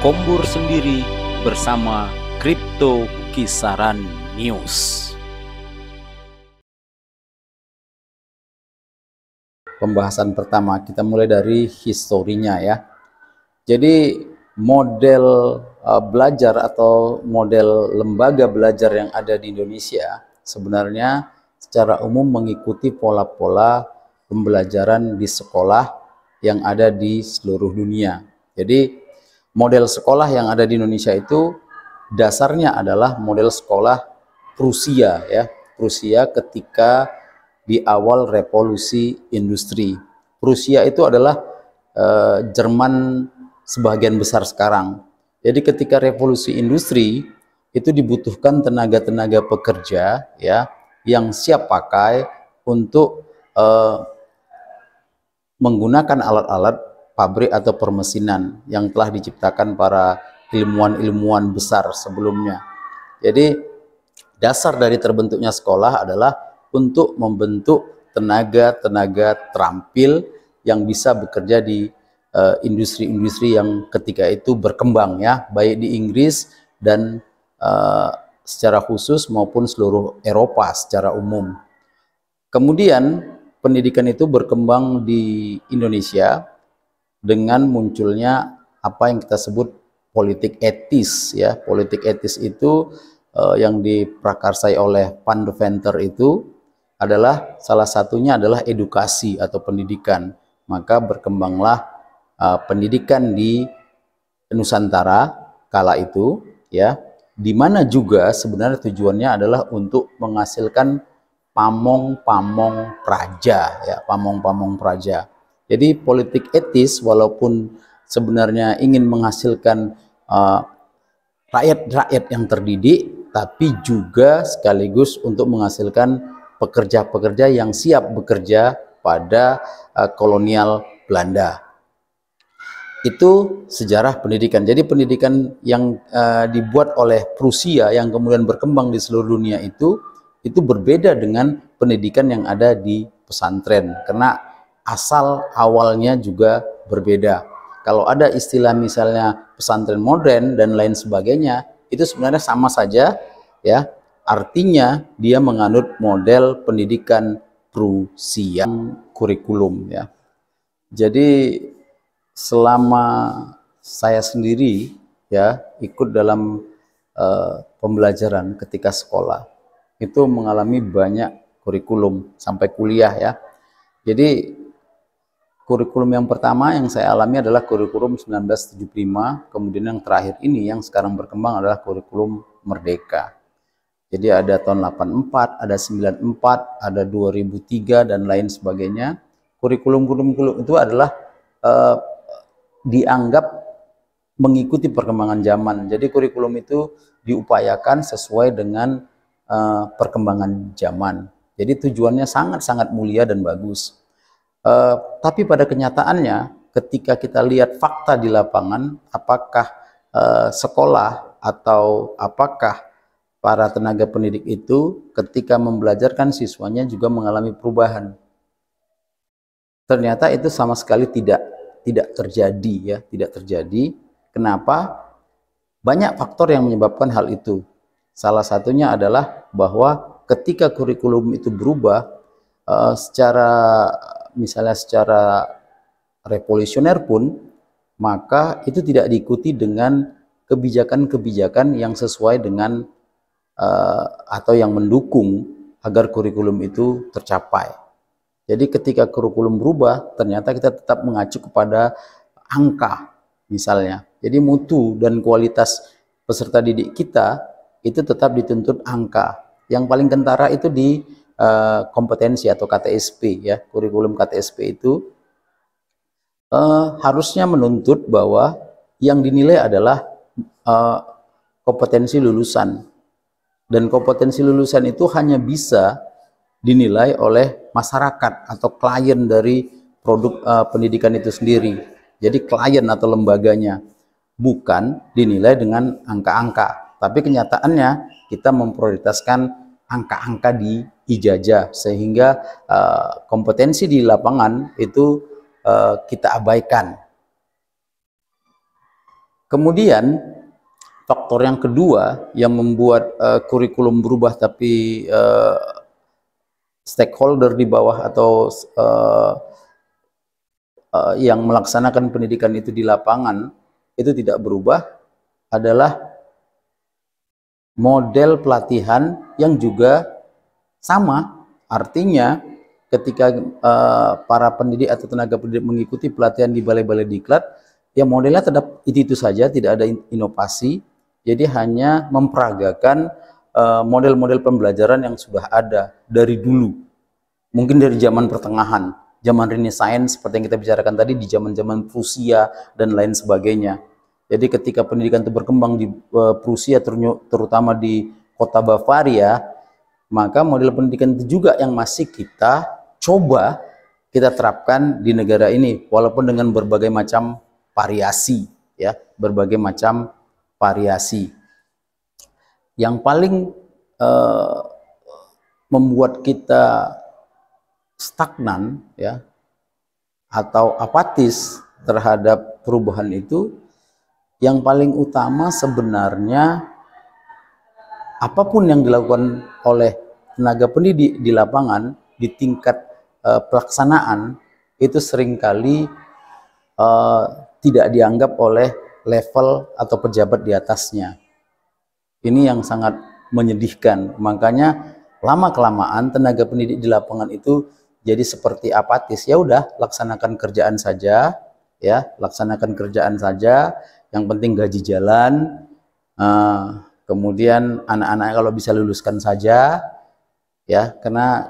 Kombur sendiri bersama Kripto Kisaran News. Pembahasan pertama kita mulai dari historinya ya. Jadi model belajar atau model lembaga belajar yang ada di Indonesia sebenarnya secara umum mengikuti pola-pola pembelajaran di sekolah yang ada di seluruh dunia. Jadi model sekolah yang ada di Indonesia itu dasarnya adalah model sekolah Prusia ya. Prusia ketika di awal revolusi industri. Prusia itu adalah Jerman sebagian besar sekarang. Jadi ketika revolusi industri itu dibutuhkan tenaga-tenaga pekerja ya yang siap pakai untuk menggunakan alat-alat pabrik atau permesinan yang telah diciptakan para ilmuwan-ilmuwan besar sebelumnya. Jadi dasar dari terbentuknya sekolah adalah untuk membentuk tenaga-tenaga terampil yang bisa bekerja di industri-industri yang ketika itu berkembang ya, baik di Inggris dan secara khusus maupun seluruh Eropa secara umum. Kemudian pendidikan itu berkembang di Indonesia dengan munculnya apa yang kita sebut politik etis ya. Politik etis itu yang diprakarsai oleh Van Deventer itu adalah salah satunya adalah edukasi atau pendidikan. Maka berkembanglah pendidikan di Nusantara kala itu ya, di mana juga sebenarnya tujuannya adalah untuk menghasilkan pamong-pamong praja ya, pamong-pamong praja. Jadi politik etis walaupun sebenarnya ingin menghasilkan rakyat-rakyat yang terdidik, tapi juga sekaligus untuk menghasilkan pekerja-pekerja yang siap bekerja pada kolonial Belanda. Itu sejarah pendidikan. Jadi pendidikan yang dibuat oleh Prusia yang kemudian berkembang di seluruh dunia itu berbeda dengan pendidikan yang ada di pesantren karena asal awalnya juga berbeda. Kalau ada istilah misalnya pesantren modern dan lain sebagainya, itu sebenarnya sama saja ya. Artinya dia menganut model pendidikan Prusia kurikulum ya. Jadi selama saya sendiri ya ikut dalam pembelajaran ketika sekolah itu mengalami banyak kurikulum sampai kuliah ya. Jadi kurikulum yang pertama yang saya alami adalah kurikulum 1975, kemudian yang terakhir ini yang sekarang berkembang adalah kurikulum Merdeka. Jadi ada tahun 84, ada 94, ada 2003 dan lain sebagainya. Kurikulum-kurikulum itu adalah dianggap mengikuti perkembangan zaman. Jadi kurikulum itu diupayakan sesuai dengan perkembangan zaman. Jadi tujuannya sangat-sangat mulia dan bagus. Tapi pada kenyataannya ketika kita lihat fakta di lapangan, apakah sekolah atau apakah para tenaga pendidik itu ketika membelajarkan siswanya juga mengalami perubahan. Ternyata itu sama sekali tidak terjadi ya, tidak terjadi. Kenapa? Banyak faktor yang menyebabkan hal itu. Salah satunya adalah bahwa ketika kurikulum itu berubah misalnya secara revolusioner pun, maka itu tidak diikuti dengan kebijakan-kebijakan yang sesuai dengan atau yang mendukung agar kurikulum itu tercapai. Jadi ketika kurikulum berubah, ternyata kita tetap mengacu kepada angka misalnya. Jadi mutu dan kualitas peserta didik kita itu tetap dituntut angka. Yang paling kentara itu di kompetensi atau KTSP ya. Kurikulum KTSP itu harusnya menuntut bahwa yang dinilai adalah kompetensi lulusan. Dan kompetensi lulusan itu hanya bisa dinilai oleh masyarakat atau klien dari produk pendidikan itu sendiri. Jadi klien atau lembaganya, bukan dinilai dengan angka-angka. Tapi kenyataannya kita memprioritaskan angka-angka di ijazah sehingga kompetensi di lapangan itu kita abaikan. Kemudian faktor yang kedua yang membuat kurikulum berubah tapi stakeholder di bawah atau yang melaksanakan pendidikan itu di lapangan itu tidak berubah adalah model pelatihan yang juga sama. Artinya ketika para pendidik atau tenaga pendidik mengikuti pelatihan di balai-balai diklat, ya modelnya tetap itu saja, tidak ada inovasi. Jadi hanya memperagakan model-model pembelajaran yang sudah ada dari dulu. Mungkin dari zaman pertengahan, zaman Renaissance seperti yang kita bicarakan tadi, di zaman-zaman Prusia dan lain sebagainya. Jadi ketika pendidikan itu berkembang di Prusia, terutama di kota Bavaria, maka model pendidikan itu juga yang masih kita coba kita terapkan di negara ini, walaupun dengan berbagai macam variasi, ya, berbagai macam variasi. Yang paling membuat kita stagnan, ya, atau apatis terhadap perubahan itu, yang paling utama sebenarnya apapun yang dilakukan oleh tenaga pendidik di lapangan di tingkat pelaksanaan itu seringkali tidak dianggap oleh level atau pejabat di atasnya. Ini yang sangat menyedihkan. Makanya lama-kelamaan tenaga pendidik di lapangan itu jadi seperti apatis. Ya udah, laksanakan kerjaan saja, ya, laksanakan kerjaan saja. Yang penting gaji jalan. Kemudian anak-anak kalau bisa luluskan saja, ya, karena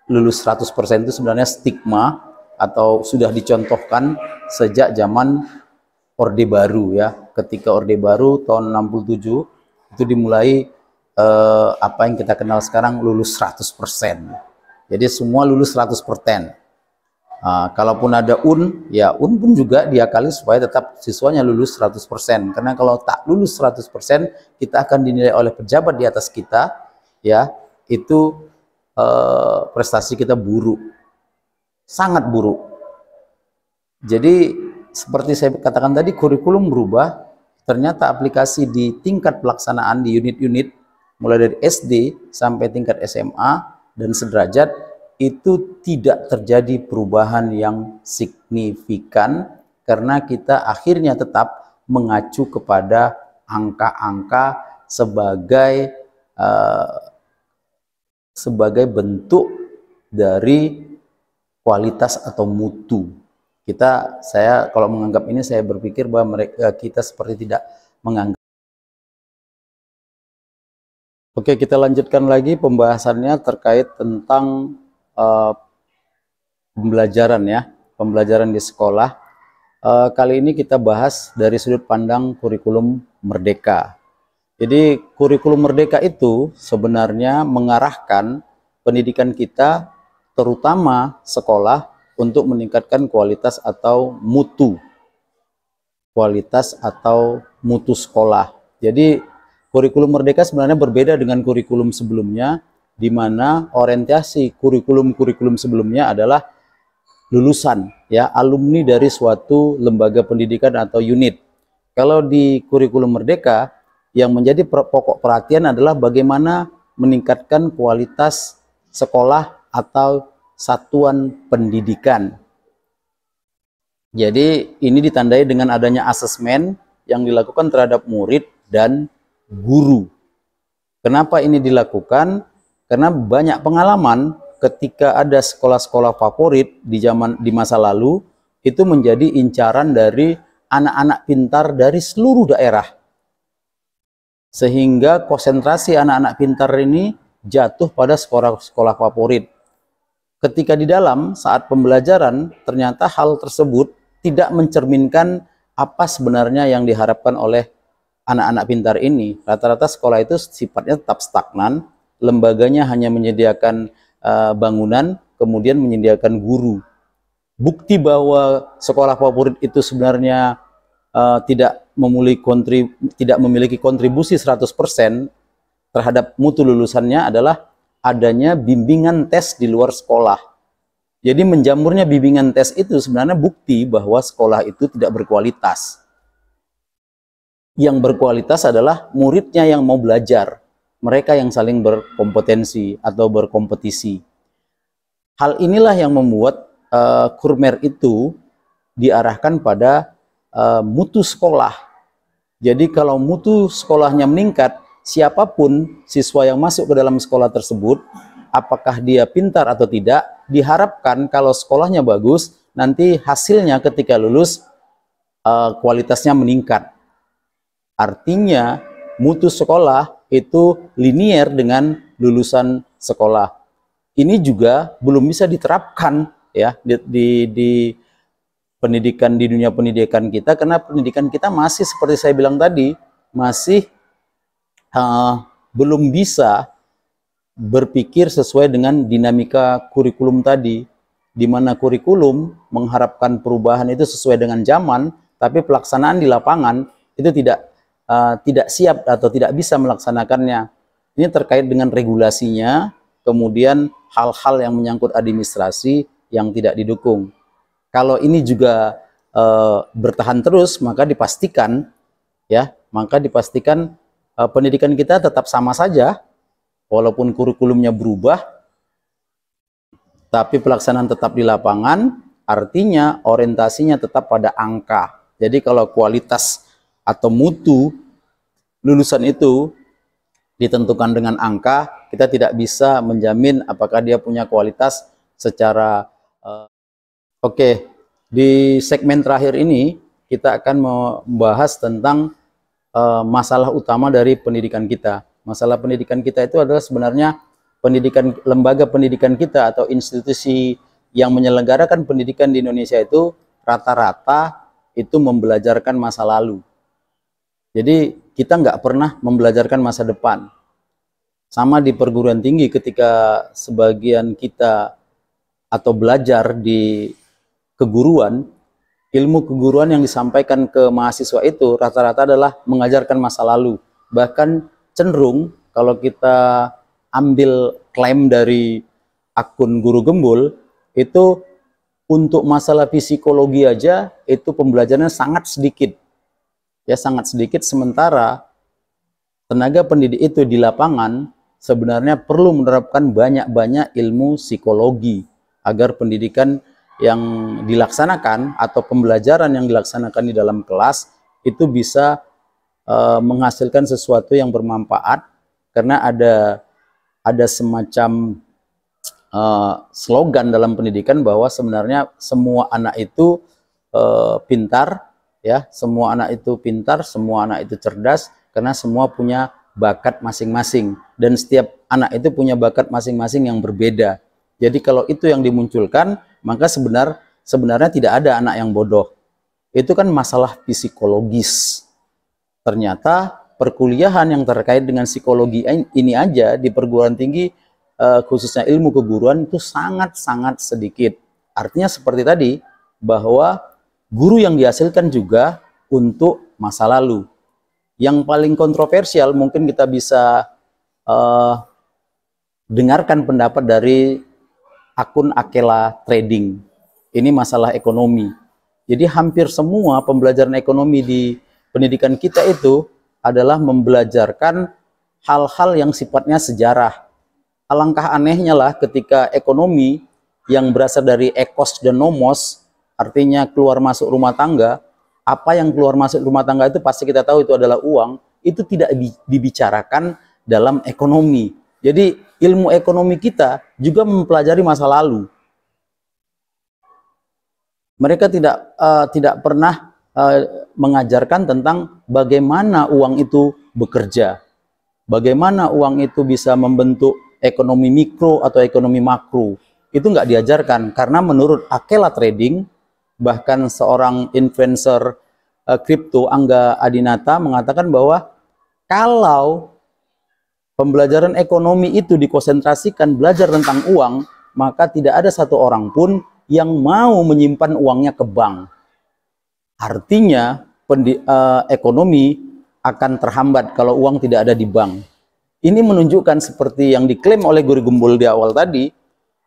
lulus 100% itu sebenarnya stigma atau sudah dicontohkan sejak zaman Orde Baru, ya. Ketika Orde Baru tahun 67 itu dimulai apa yang kita kenal sekarang lulus 100%. Jadi semua lulus 100%. Kalaupun ada ya UN pun juga diakali supaya tetap siswanya lulus 100%. Karena kalau tak lulus 100%, kita akan dinilai oleh pejabat di atas kita, ya, itu prestasi kita buruk, sangat buruk. Jadi seperti saya katakan tadi, kurikulum berubah, ternyata aplikasi di tingkat pelaksanaan di unit-unit mulai dari SD sampai tingkat SMA dan sederajat itu tidak terjadi perubahan yang signifikan karena kita akhirnya tetap mengacu kepada angka-angka sebagai bentuk dari kualitas atau mutu. Saya kalau menganggap ini, saya berpikir bahwa kita seperti tidak menganggap. Oke, kita lanjutkan lagi pembahasannya terkait tentang pembelajaran, ya, pembelajaran di sekolah. Kali ini kita bahas dari sudut pandang kurikulum merdeka. Jadi kurikulum merdeka itu sebenarnya mengarahkan pendidikan kita, terutama sekolah, untuk meningkatkan kualitas atau mutu sekolah. Jadi kurikulum merdeka sebenarnya berbeda dengan kurikulum sebelumnya, di mana orientasi kurikulum sebelumnya adalah lulusan, ya, alumni dari suatu lembaga pendidikan atau unit. Kalau di kurikulum merdeka, yang menjadi pokok perhatian adalah bagaimana meningkatkan kualitas sekolah atau satuan pendidikan. Jadi ini ditandai dengan adanya asesmen yang dilakukan terhadap murid dan guru. Kenapa ini dilakukan? Karena banyak pengalaman ketika ada sekolah-sekolah favorit di masa lalu itu menjadi incaran dari anak-anak pintar dari seluruh daerah. Sehingga konsentrasi anak-anak pintar ini jatuh pada sekolah-sekolah favorit. Ketika di dalam saat pembelajaran, ternyata hal tersebut tidak mencerminkan apa sebenarnya yang diharapkan oleh anak-anak pintar ini. Rata-rata sekolah itu sifatnya tetap stagnan, lembaganya hanya menyediakan bangunan, kemudian menyediakan guru. Bukti bahwa sekolah favorit itu sebenarnya tidak memiliki kontribusi 100% terhadap mutu lulusannya adalah adanya bimbingan tes di luar sekolah. Jadi menjamurnya bimbingan tes itu sebenarnya bukti bahwa sekolah itu tidak berkualitas. yang berkualitas adalah muridnya yang mau belajar, mereka yang saling berkompetensi atau berkompetisi. Hal inilah yang membuat Kurmer itu diarahkan pada mutu sekolah. Jadi kalau mutu sekolahnya meningkat, siapapun siswa yang masuk ke dalam sekolah tersebut, apakah dia pintar atau tidak, diharapkan kalau sekolahnya bagus, nanti hasilnya ketika lulus kualitasnya meningkat. Artinya mutu sekolah itu linier dengan lulusan sekolah. Ini juga belum bisa diterapkan ya di pendidikan, di dunia pendidikan kita, karena pendidikan kita masih seperti saya bilang tadi, masih belum bisa berpikir sesuai dengan dinamika kurikulum tadi, di mana kurikulum mengharapkan perubahan itu sesuai dengan zaman, tapi pelaksanaan di lapangan itu tidak siap atau tidak bisa melaksanakannya. Ini terkait dengan regulasinya, kemudian hal-hal yang menyangkut administrasi yang tidak didukung. Kalau ini juga bertahan terus, maka dipastikan pendidikan kita tetap sama saja, walaupun kurikulumnya berubah, tapi pelaksanaan tetap di lapangan, artinya orientasinya tetap pada angka. Jadi kalau kualitas atau mutu lulusan itu ditentukan dengan angka, kita tidak bisa menjamin apakah dia punya kualitas secara Oke, di segmen terakhir ini kita akan membahas tentang masalah utama dari pendidikan kita. Masalah pendidikan kita itu adalah sebenarnya lembaga pendidikan kita atau institusi yang menyelenggarakan pendidikan di Indonesia itu rata-rata itu membelajarkan masa lalu. Jadi kita nggak pernah membelajarkan masa depan. Sama di perguruan tinggi, ketika sebagian kita atau belajar di keguruan, ilmu keguruan yang disampaikan ke mahasiswa itu rata-rata adalah mengajarkan masa lalu. Bahkan cenderung kalau kita ambil klaim dari akun Guru Gembul, itu untuk masalah psikologi aja itu pembelajarannya sangat sedikit. Ya sangat sedikit, sementara tenaga pendidik itu di lapangan sebenarnya perlu menerapkan banyak-banyak ilmu psikologi agar pendidikan yang dilaksanakan atau pembelajaran yang dilaksanakan di dalam kelas itu bisa menghasilkan sesuatu yang bermanfaat, karena ada semacam slogan dalam pendidikan bahwa sebenarnya semua anak itu pintar, ya, semua anak itu pintar, semua anak itu cerdas, karena semua punya bakat masing-masing, dan setiap anak itu punya bakat masing-masing yang berbeda. Jadi kalau itu yang dimunculkan, maka sebenarnya tidak ada anak yang bodoh. Itu kan masalah psikologis. Ternyata perkuliahan yang terkait dengan psikologi ini aja di perguruan tinggi, khususnya ilmu keguruan, itu sangat-sangat sedikit. Artinya seperti tadi, bahwa guru yang dihasilkan juga untuk masa lalu. Yang paling kontroversial mungkin kita bisa dengarkan pendapat dari akun Akela Trading. Ini masalah ekonomi. Jadi hampir semua pembelajaran ekonomi di pendidikan kita itu adalah membelajarkan hal-hal yang sifatnya sejarah. Alangkah anehnya lah ketika ekonomi yang berasal dari ekos dan nomos, artinya keluar masuk rumah tangga, apa yang keluar masuk rumah tangga itu pasti kita tahu itu adalah uang, itu tidak dibicarakan dalam ekonomi. Jadi ilmu ekonomi kita juga mempelajari masa lalu. Mereka tidak pernah mengajarkan tentang bagaimana uang itu bekerja, bagaimana uang itu bisa membentuk ekonomi mikro atau ekonomi makro. Itu nggak diajarkan, karena menurut Akela Trading, bahkan seorang influencer kripto, Angga Adinata, mengatakan bahwa kalau pembelajaran ekonomi itu dikonsentrasikan belajar tentang uang, maka tidak ada satu orang pun yang mau menyimpan uangnya ke bank. Artinya ekonomi akan terhambat kalau uang tidak ada di bank. Ini menunjukkan seperti yang diklaim oleh Guru Gembul di awal tadi,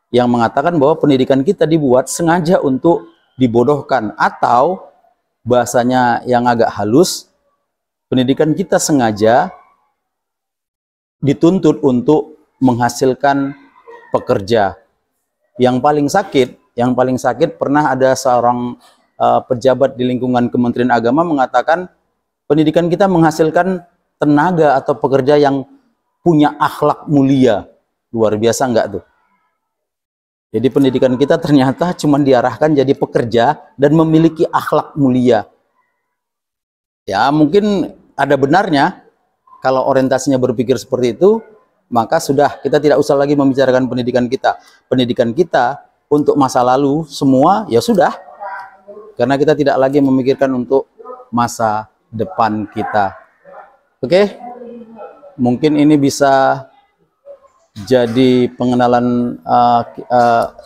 yang mengatakan bahwa pendidikan kita dibuat sengaja untuk dibodohkan, atau bahasanya yang agak halus, Pendidikan kita sengaja dituntut untuk menghasilkan pekerja. Yang paling sakit pernah ada seorang pejabat di lingkungan Kementerian Agama mengatakan pendidikan kita menghasilkan tenaga atau pekerja yang punya akhlak mulia. Luar biasa enggak tuh? Jadi pendidikan kita ternyata cuma diarahkan jadi pekerja dan memiliki akhlak mulia. Ya mungkin ada benarnya, kalau orientasinya berpikir seperti itu, maka sudah kita tidak usah lagi membicarakan pendidikan kita. Pendidikan kita untuk masa lalu semua ya sudah, karena kita tidak lagi memikirkan untuk masa depan kita. Oke, mungkin ini bisa jadi pengenalan,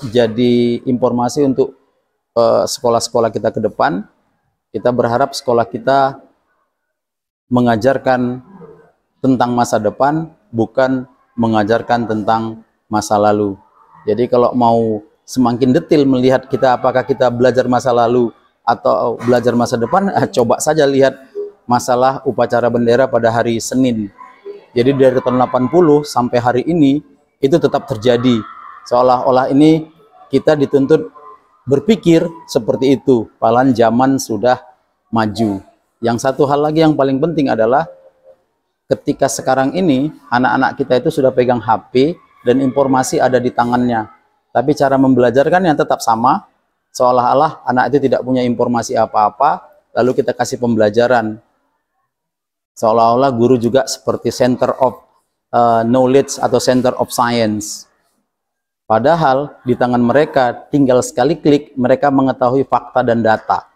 jadi informasi untuk sekolah-sekolah kita ke depan. Kita berharap sekolah kita mengajarkan tentang masa depan, bukan mengajarkan tentang masa lalu. Jadi kalau mau semakin detail melihat kita apakah kita belajar masa lalu atau belajar masa depan, coba saja lihat masalah upacara bendera pada hari Senin. Jadi dari tahun 80 sampai hari ini itu tetap terjadi. Seolah-olah ini kita dituntut berpikir seperti itu, padahal zaman sudah maju. Yang satu hal lagi yang paling penting adalah ketika sekarang ini anak-anak kita itu sudah pegang HP dan informasi ada di tangannya, tapi cara membelajarkannya tetap sama, seolah-olah anak itu tidak punya informasi apa-apa, lalu kita kasih pembelajaran seolah-olah guru juga seperti center of knowledge atau center of science. Padahal di tangan mereka tinggal sekali klik mereka mengetahui fakta dan data.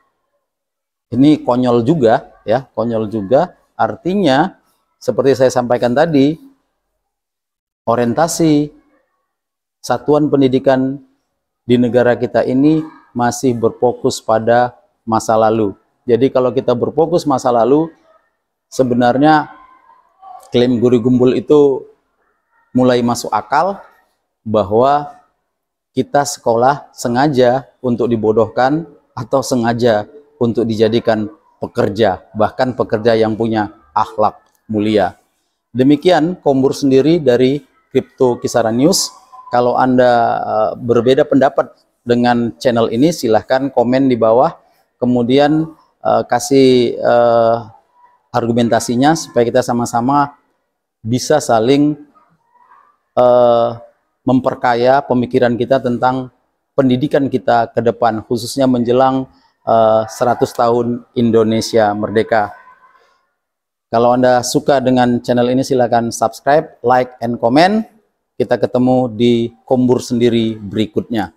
Ini konyol juga ya, konyol juga. Artinya seperti saya sampaikan tadi, orientasi satuan pendidikan di negara kita ini masih berfokus pada masa lalu. Jadi kalau kita berfokus masa lalu, sebenarnya klaim Guru Gumbul itu mulai masuk akal, bahwa kita sekolah sengaja untuk dibodohkan atau sengaja untuk dijadikan pekerja, bahkan pekerja yang punya akhlak mulia. Demikian Kombur sendiri dari Kripto Kisaran News. Kalau Anda berbeda pendapat dengan channel ini, silahkan komen di bawah, kemudian kasih argumentasinya supaya kita sama-sama bisa saling memperkaya pemikiran kita tentang pendidikan kita ke depan, khususnya menjelang 100 tahun Indonesia merdeka. Kalau Anda suka dengan channel ini, silakan subscribe, like, and comment. Kita ketemu di Kombur sendiri berikutnya.